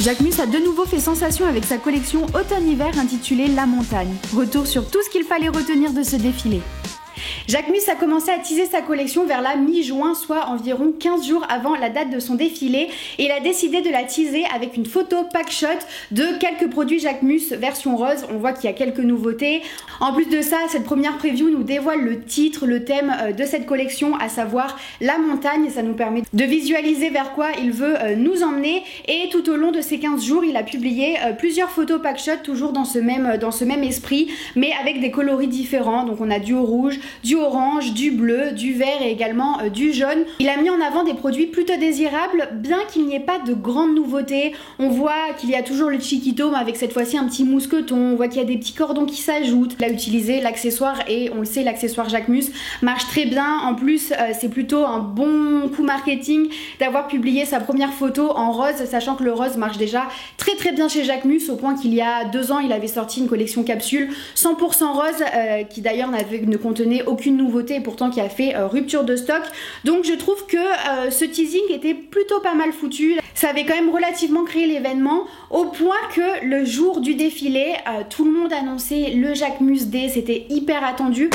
Jacquemus a de nouveau fait sensation avec sa collection automne-hiver intitulée La Montagne. Retour sur tout ce qu'il fallait retenir de ce défilé. Jacquemus a commencé à teaser sa collection vers la mi-juin, soit environ 15 jours avant la date de son défilé, et il a décidé de la teaser avec une photo pack shot de quelques produits Jacquemus version rose. On voit qu'il y a quelques nouveautés. En plus de ça, cette première preview nous dévoile le titre, le thème de cette collection, à savoir la montagne. Ça nous permet de visualiser vers quoi il veut nous emmener, et tout au long de ces 15 jours, il a publié plusieurs photos pack shot, toujours dans ce même esprit, mais avec des coloris différents. Donc on a du rouge, du orange, du bleu, du vert et également du jaune. Il a mis en avant des produits plutôt désirables, bien qu'il n'y ait pas de grandes nouveautés. On voit qu'il y a toujours le chiquito, mais avec cette fois-ci un petit mousqueton. On voit qu'il y a des petits cordons qui s'ajoutent. Il a utilisé l'accessoire, et on le sait, l'accessoire Jacquemus marche très bien. En plus, c'est plutôt un bon coup marketing d'avoir publié sa première photo en rose, sachant que le rose marche déjà très bien chez Jacquemus, au point qu'il y a 2 ans, il avait sorti une collection capsule 100% rose, qui d'ailleurs ne contenait aucune nouveauté, et pourtant qui a fait rupture de stock. Donc je trouve que ce teasing était plutôt pas mal foutu. Ça avait quand même relativement créé l'événement, au point que le jour du défilé, tout le monde annonçait le Jacquemus Day. C'était hyper attendu.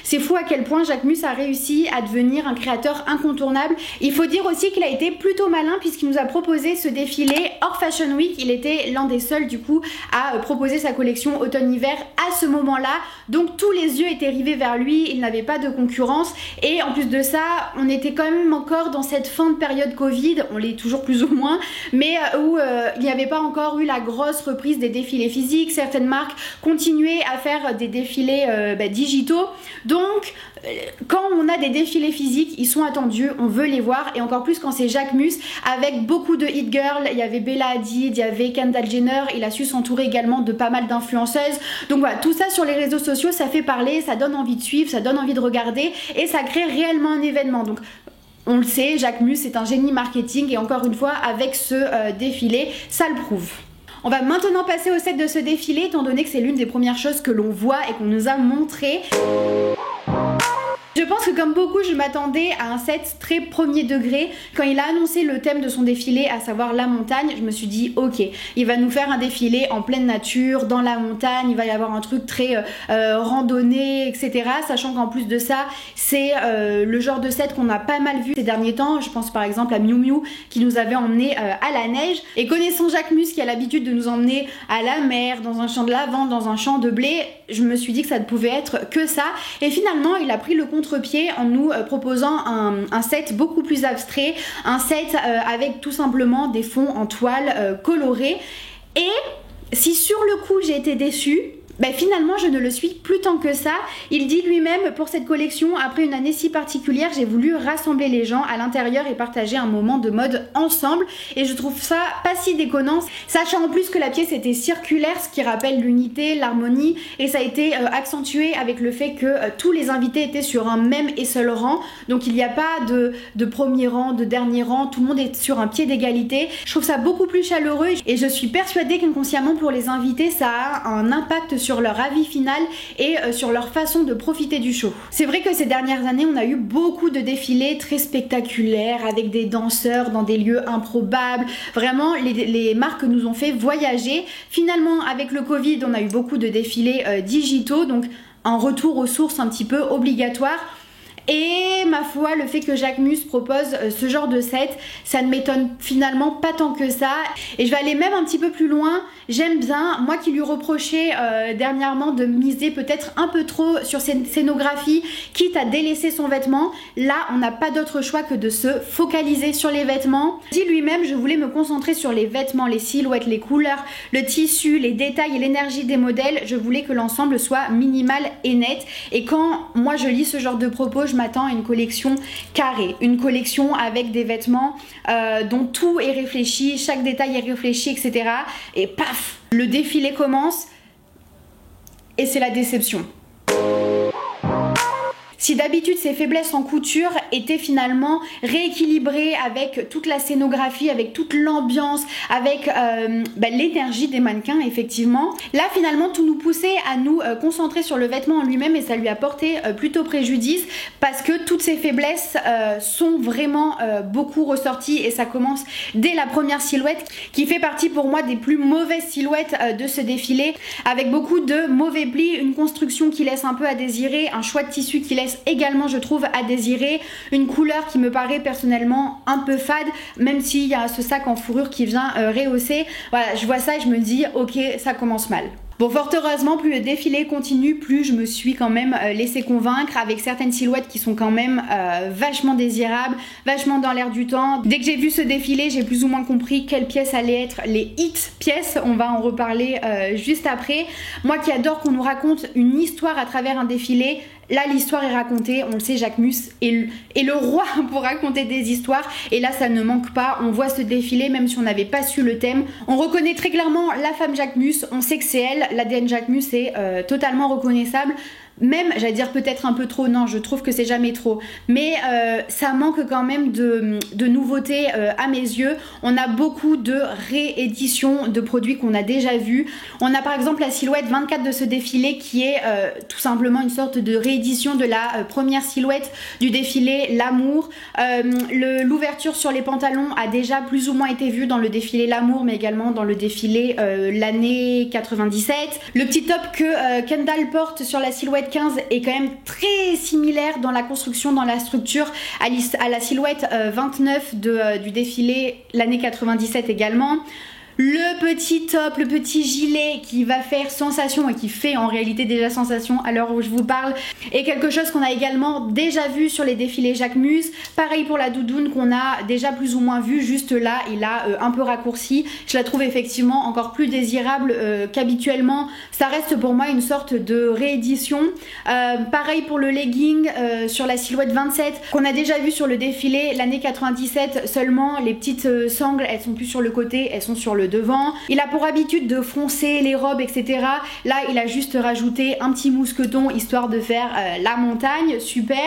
C'est fou à quel point Jacquemus a réussi à devenir un créateur incontournable. Il faut dire aussi qu'il a été plutôt malin, puisqu'il nous a proposé ce défilé hors Fashion Week. Il était l'un des seuls du coup à proposer sa collection automne-hiver à ce moment-là. Donc tous les yeux étaient rivés vers lui, il n'avait pas de concurrence. Et en plus de ça, on était quand même encore dans cette fin de période Covid, on l'est toujours plus ou moins, mais où il n'y avait pas encore eu la grosse reprise des défilés physiques. Certaines marques continuaient à faire des défilés digitaux. Donc, quand on a des défilés physiques, ils sont attendus, on veut les voir, et encore plus quand c'est Jacquemus, avec beaucoup de hit girls. Il y avait Bella Hadid, il y avait Kendall Jenner, il a su s'entourer également de pas mal d'influenceuses. Donc voilà, tout ça sur les réseaux sociaux, ça fait parler, ça donne envie de suivre, ça donne envie de regarder, et ça crée réellement un événement. Donc on le sait, Jacquemus est un génie marketing, et encore une fois, avec ce défilé, ça le prouve. On va maintenant passer au set de ce défilé, étant donné que c'est l'une des premières choses que l'on voit et qu'on nous a montré. Je pense que comme beaucoup, je m'attendais à un set très premier degré. Quand il a annoncé le thème de son défilé, à savoir la montagne, je me suis dit ok, il va nous faire un défilé en pleine nature, dans la montagne, il va y avoir un truc très randonnée, etc. Sachant qu'en plus de ça, c'est le genre de set qu'on a pas mal vu ces derniers temps. Je pense par exemple à Miu Miu qui nous avait emmené à la neige. Et connaissant Jacquemus qui a l'habitude de nous emmener à la mer, dans un champ de lavande, dans un champ de blé, je me suis dit que ça ne pouvait être que ça. Et finalement, il a pris le contre-pied en nous proposant un set beaucoup plus abstrait, un set avec tout simplement des fonds en toile colorés. Et si sur le coup j'ai été déçue, finalement je ne le suis plus tant que ça. Il dit lui-même: pour cette collection, après une année si particulière, j'ai voulu rassembler les gens à l'intérieur et partager un moment de mode ensemble. Et je trouve ça pas si déconnant, sachant en plus que la pièce était circulaire, ce qui rappelle l'unité, l'harmonie, et ça a été accentué avec le fait que tous les invités étaient sur un même et seul rang. Donc il n'y a pas de premier rang, de dernier rang, tout le monde est sur un pied d'égalité. Je trouve ça beaucoup plus chaleureux, et je suis persuadée qu'inconsciemment pour les invités, ça a un impact sur leur avis final et sur leur façon de profiter du show. C'est vrai que ces dernières années, on a eu beaucoup de défilés très spectaculaires avec des danseurs dans des lieux improbables. Vraiment, les marques nous ont fait voyager. Finalement, avec le Covid, on a eu beaucoup de défilés digitaux, donc un retour aux sources un petit peu obligatoire. Et ma foi, le fait que Jacquemus propose ce genre de set, ça ne m'étonne finalement pas tant que ça. Et je vais aller même un petit peu plus loin. J'aime bien, moi qui lui reprochais dernièrement de miser peut-être un peu trop sur ses scénographies, quitte à délaisser son vêtement. Là, on n'a pas d'autre choix que de se focaliser sur les vêtements. Il dit lui-même: je voulais me concentrer sur les vêtements, les silhouettes, les couleurs, le tissu, les détails et l'énergie des modèles. Je voulais que l'ensemble soit minimal et net. Et quand moi je lis ce genre de propos, je m'attends à une collection carrée, une collection avec des vêtements dont tout est réfléchi, chaque détail est réfléchi, etc. Et paf, le défilé commence et c'est la déception. Si d'habitude ces faiblesses en couture étaient finalement rééquilibrées avec toute la scénographie, avec toute l'ambiance, avec l'énergie des mannequins effectivement, là finalement tout nous poussait à nous concentrer sur le vêtement en lui-même et ça lui a porté plutôt préjudice parce que toutes ces faiblesses sont vraiment beaucoup ressorties et ça commence dès la première silhouette qui fait partie pour moi des plus mauvaises silhouettes de ce défilé, avec beaucoup de mauvais plis, une construction qui laisse un peu à désirer, un choix de tissu qui laisse également je trouve à désirer, une couleur qui me paraît personnellement un peu fade, même s'il y a ce sac en fourrure qui vient rehausser. Voilà, je vois ça et je me dis ok, ça commence mal. Bon, fort heureusement, plus le défilé continue, plus je me suis quand même laissé convaincre avec certaines silhouettes qui sont quand même vachement désirables, vachement dans l'air du temps. Dès que j'ai vu ce défilé, j'ai plus ou moins compris quelles pièces allaient être les hit pièces. On va en reparler juste après. Moi qui adore qu'on nous raconte une histoire à travers un défilé, là l'histoire est racontée, on le sait, Jacquemus est le roi pour raconter des histoires et là ça ne manque pas, on voit ce défilé même si on n'avait pas su le thème. On reconnaît très clairement la femme Jacquemus, on sait que c'est elle, l'ADN Jacquemus est totalement reconnaissable. Même, j'allais dire peut-être un peu trop, non, je trouve que c'est jamais trop, mais ça manque quand même de nouveautés à mes yeux. On a beaucoup de rééditions de produits qu'on a déjà vus. On a par exemple la silhouette 24 de ce défilé qui est tout simplement une sorte de réédition de la première silhouette du défilé L'Amour. L'ouverture sur les pantalons a déjà plus ou moins été vue dans le défilé L'Amour, mais également dans le défilé l'année 97. Le petit top que Kendall porte sur la silhouette 15 est quand même très similaire dans la construction, dans la structure à la silhouette 29 du défilé l'année 97 également. Le petit top, le petit gilet qui va faire sensation et qui fait en réalité déjà sensation à l'heure où je vous parle est quelque chose qu'on a également déjà vu sur les défilés Jacquemus. Pareil pour la doudoune qu'on a déjà plus ou moins vu, juste là il a un peu raccourci. Je la trouve effectivement encore plus désirable qu'habituellement. Ça reste pour moi une sorte de réédition. Pareil pour le legging sur la silhouette 27 qu'on a déjà vu sur le défilé l'année 97, seulement les petites sangles elles sont plus sur le côté, elles sont sur le devant. Il a pour habitude de froncer les robes etc. Là il a juste rajouté un petit mousqueton histoire de faire la montagne, super.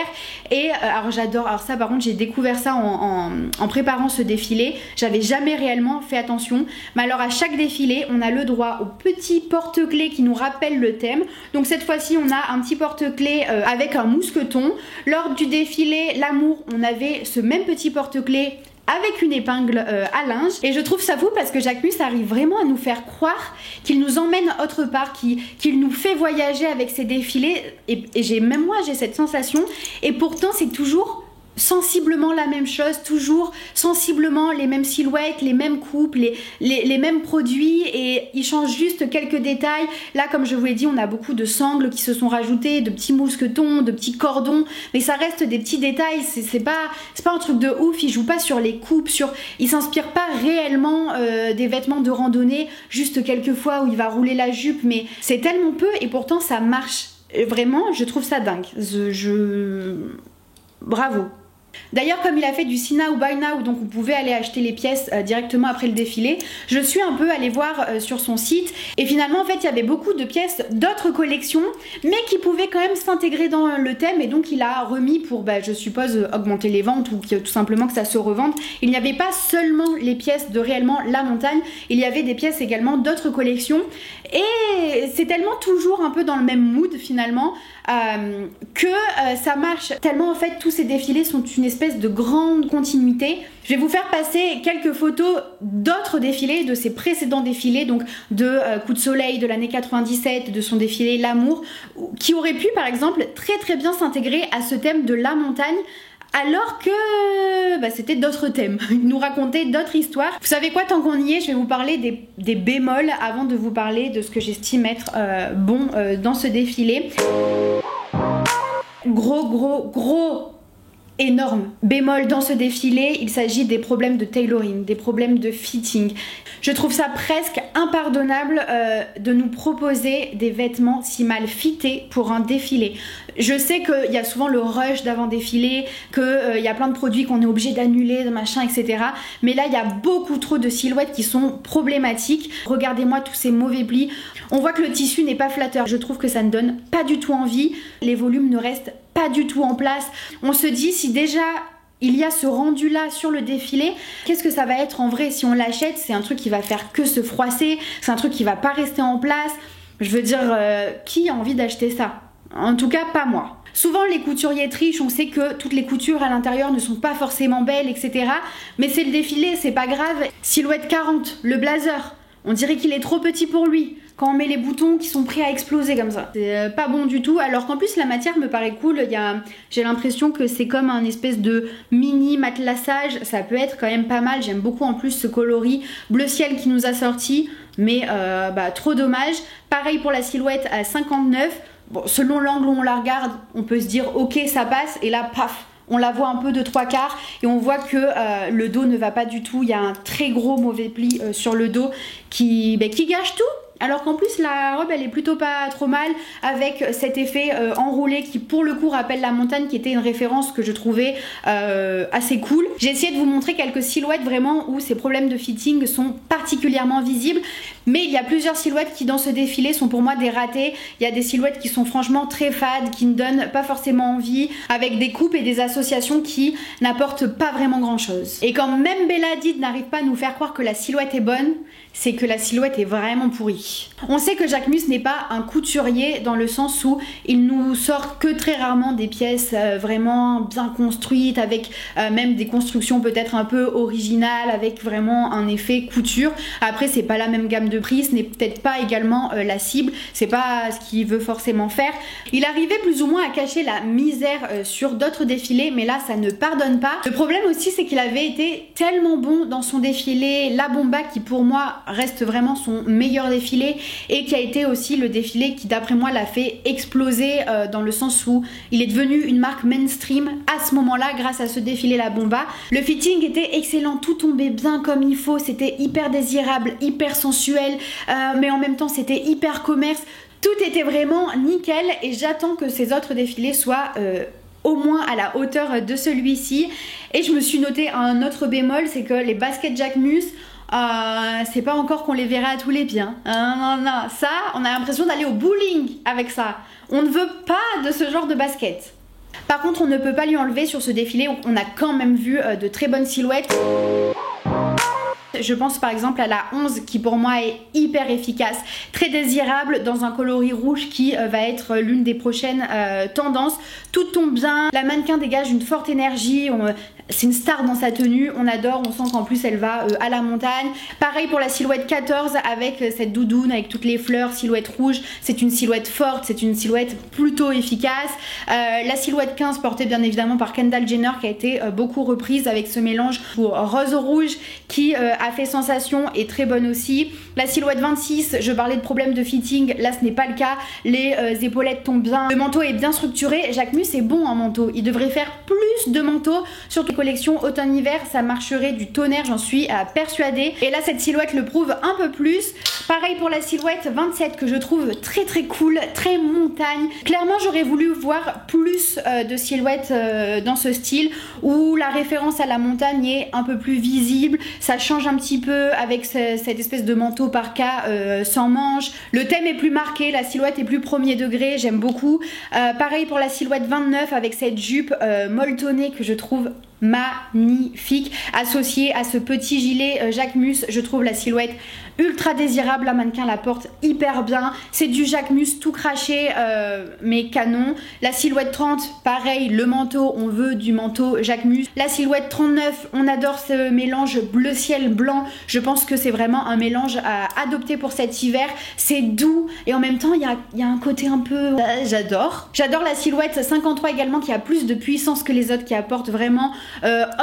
Et alors j'adore, alors ça par contre j'ai découvert ça en préparant ce défilé, j'avais jamais réellement fait attention, mais alors à chaque défilé on a le droit au petit porte-clés qui nous rappelle le thème. Donc cette fois-ci on a un petit porte-clés avec un mousqueton. Lors du défilé L'Amour on avait ce même petit porte-clés avec une épingle à linge et je trouve ça fou parce que Jacquemus arrive vraiment à nous faire croire qu'il nous emmène autre part, qu'il nous fait voyager avec ses défilés et même moi j'ai cette sensation et pourtant c'est toujours sensiblement la même chose, toujours sensiblement les mêmes silhouettes, les mêmes coupes, les mêmes produits et il change juste quelques détails. Là comme je vous l'ai dit on a beaucoup de sangles qui se sont rajoutées, de petits mousquetons, de petits cordons, mais ça reste des petits détails, c'est pas un truc de ouf, il joue pas sur les coupes, il s'inspire pas réellement des vêtements de randonnée, juste quelques fois où il va rouler la jupe, mais c'est tellement peu et pourtant ça marche. Vraiment je trouve ça dingue, bravo. D'ailleurs comme il a fait du See Now Buy Now, donc vous pouvez aller acheter les pièces directement après le défilé, je suis un peu allée voir sur son site et finalement en fait il y avait beaucoup de pièces d'autres collections mais qui pouvaient quand même s'intégrer dans le thème et donc il a remis pour je suppose augmenter les ventes ou tout simplement que ça se revende. Il n'y avait pas seulement les pièces de réellement la montagne, il y avait des pièces également d'autres collections et c'est tellement toujours un peu dans le même mood finalement que ça marche tellement en fait tous ces défilés sont une espèce de grande continuité. Je vais vous faire passer quelques photos d'autres défilés, de ses précédents défilés, donc de Coup de Soleil de l'année 97, de son défilé L'Amour, qui aurait pu par exemple très bien s'intégrer à ce thème de la montagne alors que c'était d'autres thèmes, il nous racontait d'autres histoires. Vous savez quoi, tant qu'on y est, je vais vous parler des bémols avant de vous parler de ce que j'estime être bon dans ce défilé. Gros énorme bémol dans ce défilé, il s'agit des problèmes de tailoring, des problèmes de fitting. Je trouve ça presque impardonnable de nous proposer des vêtements si mal fités pour un défilé. Je sais qu'il y a souvent le rush d'avant défilé, qu'il y a plein de produits qu'on est obligé d'annuler, de machin, etc. Mais là, il y a beaucoup trop de silhouettes qui sont problématiques. Regardez-moi tous ces mauvais plis. On voit que le tissu n'est pas flatteur. Je trouve que ça ne donne pas du tout envie. Les volumes ne restent pas du tout en place. On se dit si déjà il y a ce rendu là sur le défilé, qu'est-ce que ça va être en vrai si on l'achète? C'est un truc qui va faire que se froisser, c'est un truc qui va pas rester en place. Je veux dire, qui a envie d'acheter ça? En tout cas pas moi. Souvent les couturiers trichent, on sait que toutes les coutures à l'intérieur ne sont pas forcément belles, etc. Mais c'est le défilé, c'est pas grave. Silhouette 40, le blazer, on dirait qu'il est trop petit pour lui. Quand on met les boutons qui sont prêts à exploser comme ça, c'est pas bon du tout. Alors qu'en plus la matière me paraît cool, j'ai l'impression que c'est comme un espèce de mini matelassage, ça peut être quand même pas mal. J'aime beaucoup en plus ce coloris bleu ciel qui nous a sorti, mais trop dommage. Pareil pour la silhouette à 59. Bon, selon l'angle où on la regarde, on peut se dire ok ça passe, et là paf, on la voit un peu de 3/4 et on voit que le dos ne va pas du tout. Il y a un très gros mauvais pli sur le dos qui gâche tout. Alors qu'en plus la robe elle est plutôt pas trop mal, avec cet effet enroulé qui pour le coup rappelle la montagne, qui était une référence que je trouvais assez cool. J'ai essayé de vous montrer quelques silhouettes vraiment où ces problèmes de fitting sont particulièrement visibles, mais il y a plusieurs silhouettes qui dans ce défilé sont pour moi des ratés. Il y a des silhouettes qui sont franchement très fades, qui ne donnent pas forcément envie, avec des coupes et des associations qui n'apportent pas vraiment grand chose. Et quand même Bella Hadid n'arrive pas à nous faire croire que la silhouette est bonne, c'est que la silhouette est vraiment pourrie. On sait que Jacquemus n'est pas un couturier dans le sens où il nous sort que très rarement des pièces vraiment bien construites, avec même des constructions peut-être un peu originales, avec vraiment un effet couture. Après c'est pas la même gamme de prix, ce n'est peut-être pas également la cible, c'est pas ce qu'il veut forcément faire. Il arrivait plus ou moins à cacher la misère sur d'autres défilés, mais là ça ne pardonne pas. Le problème aussi c'est qu'il avait été tellement bon dans son défilé La Bomba, qui pour moi reste vraiment son meilleur défilé, et qui a été aussi le défilé qui d'après moi l'a fait exploser dans le sens où il est devenu une marque mainstream à ce moment là grâce à ce défilé La Bomba. Le fitting était excellent, tout tombait bien comme il faut, c'était hyper désirable, hyper sensuel, mais en même temps c'était hyper commerce, tout était vraiment nickel, et j'attends que ces autres défilés soient au moins à la hauteur de celui-ci. Et je me suis noté un autre bémol, c'est que les baskets Jacquemus, c'est pas encore qu'on les verra à tous les pieds. Non, ça, on a l'impression d'aller au bowling avec ça. On ne veut pas de ce genre de basket. Par contre, on ne peut pas lui enlever sur ce défilé, on a quand même vu de très bonnes silhouettes. Je pense par exemple à la 11 qui pour moi est hyper efficace, très désirable dans un coloris rouge qui va être l'une des prochaines tendances. Tout tombe bien, la mannequin dégage une forte énergie, c'est une star dans sa tenue, on adore, on sent qu'en plus elle va à la montagne. Pareil pour la silhouette 14 avec cette doudoune avec toutes les fleurs, silhouette rouge, c'est une silhouette forte, c'est une silhouette plutôt efficace. La silhouette 15 portée bien évidemment par Kendall Jenner qui a été beaucoup reprise avec ce mélange rose-rouge qui a fait sensation et très bonne aussi. La silhouette 26, je parlais de problème de fitting, là ce n'est pas le cas, les épaulettes tombent bien, le manteau est bien structuré. Jacquemus est bon en manteau, il devrait faire plus de manteaux, surtout les collections automne-hiver, ça marcherait du tonnerre, j'en suis persuadée. Et là cette silhouette le prouve un peu plus. Pareil pour la silhouette 27 que je trouve très très cool, très montagne. Clairement j'aurais voulu voir plus de silhouettes dans ce style où la référence à la montagne est un peu plus visible, ça change un petit peu avec cette espèce de manteau parka sans manches. Le thème est plus marqué, la silhouette est plus premier degré, j'aime beaucoup. Pareil pour la silhouette 29 avec cette jupe molletonnée que je trouve magnifique, associée à ce petit gilet Jacquemus. Je trouve la silhouette ultra désirable, la mannequin la porte hyper bien, c'est du Jacquemus tout craché mais canon. La silhouette 30 pareil, le manteau, on veut du manteau Jacquemus. La silhouette 39, on adore ce mélange bleu ciel blanc, je pense que c'est vraiment un mélange à adopter pour cet hiver. C'est doux et en même temps il y a un côté un peu j'adore la silhouette 53 également, qui a plus de puissance que les autres, qui apporte vraiment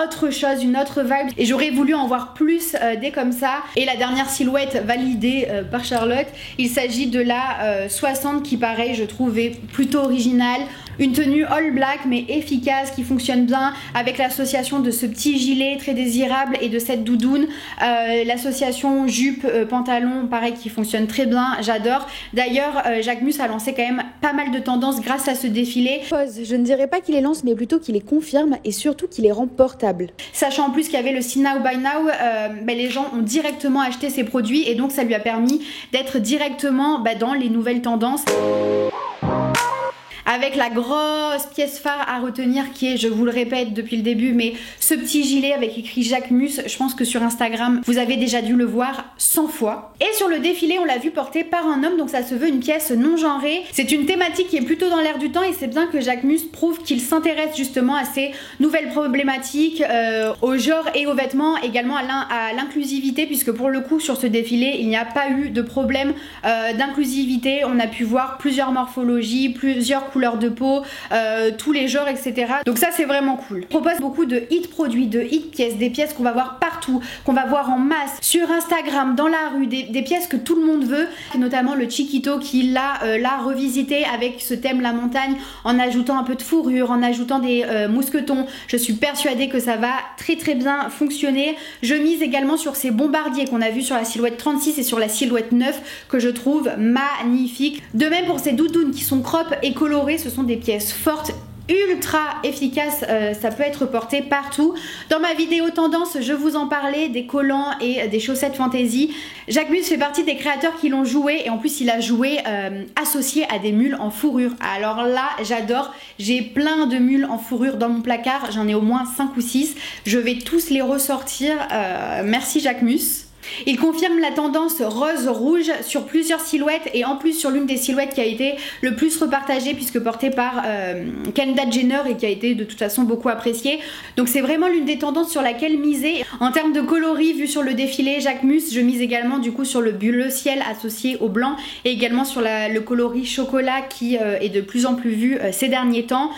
autre chose, une autre vibe, et j'aurais voulu en voir plus des comme ça. Et la dernière silhouette validée par Charlotte, il s'agit de la 60 qui pareil je trouvais plutôt originale, une tenue all black mais efficace qui fonctionne bien avec l'association de ce petit gilet très désirable et de cette doudoune, l'association jupe pantalon pareil qui fonctionne très bien, j'adore. D'ailleurs Jacquemus a lancé quand même pas mal de tendances grâce à ce défilé. Je ne dirais pas qu'il les lance mais plutôt qu'il les confirme et surtout qu'il les rend portables. Sachant en plus qu'il y avait le See Now Buy Now, les gens ont directement acheté ces produits et donc ça lui a permis d'être directement dans les nouvelles tendances. avec la grosse pièce phare à retenir qui est, je vous le répète depuis le début, mais ce petit gilet avec écrit Jacquemus. Je pense que sur Instagram vous avez déjà dû le voir 100 fois. Et sur le défilé on l'a vu porté par un homme, donc ça se veut une pièce non genrée. C'est une thématique qui est plutôt dans l'air du temps et c'est bien que Jacquemus prouve qu'il s'intéresse justement à ces nouvelles problématiques, au genre et aux vêtements, également à l'inclusivité, puisque pour le coup sur ce défilé il n'y a pas eu de problème d'inclusivité. On a pu voir plusieurs morphologies, plusieurs couleurs de peau, tous les genres, etc. Donc ça c'est vraiment cool. Il propose beaucoup de hit produits, de hit pièces, des pièces qu'on va voir partout, qu'on va voir en masse sur Instagram, dans la rue, des pièces que tout le monde veut, notamment le Chiquito qui l'a revisité avec ce thème la montagne, en ajoutant un peu de fourrure, en ajoutant des mousquetons. Je suis persuadée que ça va très très bien fonctionner. Je mise également sur ces bombardiers qu'on a vu sur la silhouette 36 et sur la silhouette 9 que je trouve magnifiques. De même pour ces doudounes qui sont crop et colorées, ce sont des pièces fortes, ultra efficace, ça peut être porté partout. Dans ma vidéo tendance, je vous en parlais des collants et des chaussettes fantasy. Jacquemus fait partie des créateurs qui l'ont joué et en plus il a joué associé à des mules en fourrure. Alors là, j'adore. J'ai plein de mules en fourrure dans mon placard, j'en ai au moins 5 ou 6. Je vais tous les ressortir. Merci Jacquemus. Il confirme la tendance rose-rouge sur plusieurs silhouettes et en plus sur l'une des silhouettes qui a été le plus repartagée puisque portée par Kendall Jenner et qui a été de toute façon beaucoup appréciée. Donc c'est vraiment l'une des tendances sur laquelle miser. En termes de coloris vu sur le défilé Jacquemus, je mise également du coup sur le bleu ciel associé au blanc et également sur le coloris chocolat qui est de plus en plus vu ces derniers temps.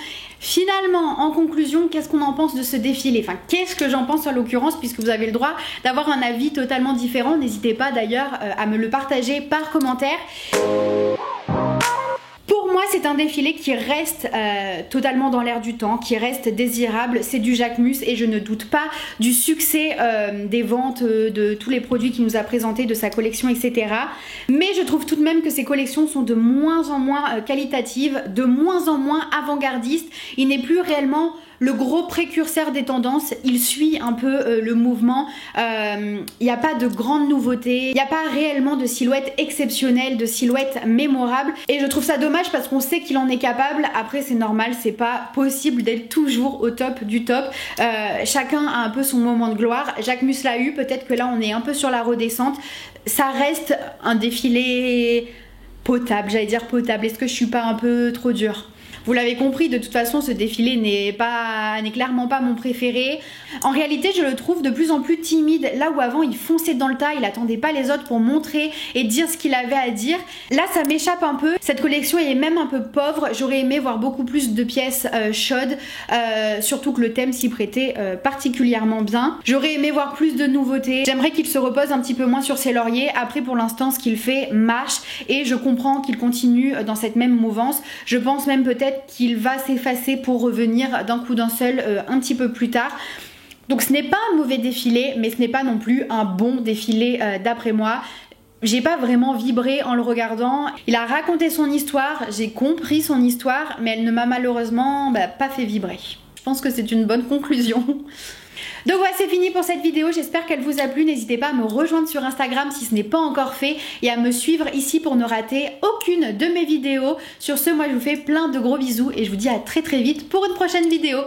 Finalement, en conclusion, qu'est-ce qu'on en pense de ce défilé? Enfin, qu'est-ce que j'en pense en l'occurrence, puisque vous avez le droit d'avoir un avis totalement différent. N'hésitez pas d'ailleurs à me le partager par commentaire. Pour moi, c'est un défilé qui reste totalement dans l'air du temps, qui reste désirable. C'est du Jacquemus et je ne doute pas du succès des ventes de tous les produits qu'il nous a présentés, de sa collection, etc. Mais je trouve tout de même que ces collections sont de moins en moins qualitatives, de moins en moins avant-gardistes. Il n'est plus réellement le gros précurseur des tendances, il suit un peu le mouvement. Il n'y a pas de grandes nouveautés, il n'y a pas réellement de silhouettes exceptionnelles, de silhouettes mémorables. Et je trouve ça dommage parce qu'on sait qu'il en est capable. Après c'est normal, c'est pas possible d'être toujours au top du top. Chacun a un peu son moment de gloire. Jacquemus l'a eu, peut-être que là on est un peu sur la redescente. Ça reste un défilé potable, j'allais dire potable. Est-ce que je suis pas un peu trop dure ? Vous l'avez compris, de toute façon ce défilé n'est clairement pas mon préféré. En réalité je le trouve de plus en plus timide. Là où avant il fonçait dans le tas, il attendait pas les autres pour montrer et dire ce qu'il avait à dire. Là ça m'échappe un peu. Cette collection est même un peu pauvre. J'aurais aimé voir beaucoup plus de pièces chaudes, surtout que le thème s'y prêtait particulièrement bien. J'aurais aimé voir plus de nouveautés. J'aimerais qu'il se repose un petit peu moins sur ses lauriers. Après pour l'instant ce qu'il fait marche et je comprends qu'il continue dans cette même mouvance. Je pense même peut-être qu'il va s'effacer pour revenir d'un coup d'un seul un petit peu plus tard. Donc ce n'est pas un mauvais défilé, mais ce n'est pas non plus un bon défilé d'après moi. J'ai pas vraiment vibré en le regardant. Il a raconté son histoire, j'ai compris son histoire, mais elle ne m'a malheureusement pas fait vibrer. Je pense que c'est une bonne conclusion. Donc voilà, c'est fini pour cette vidéo, j'espère qu'elle vous a plu. N'hésitez pas à me rejoindre sur Instagram si ce n'est pas encore fait et à me suivre ici pour ne rater aucune de mes vidéos. Sur ce, moi je vous fais plein de gros bisous et je vous dis à très très vite pour une prochaine vidéo.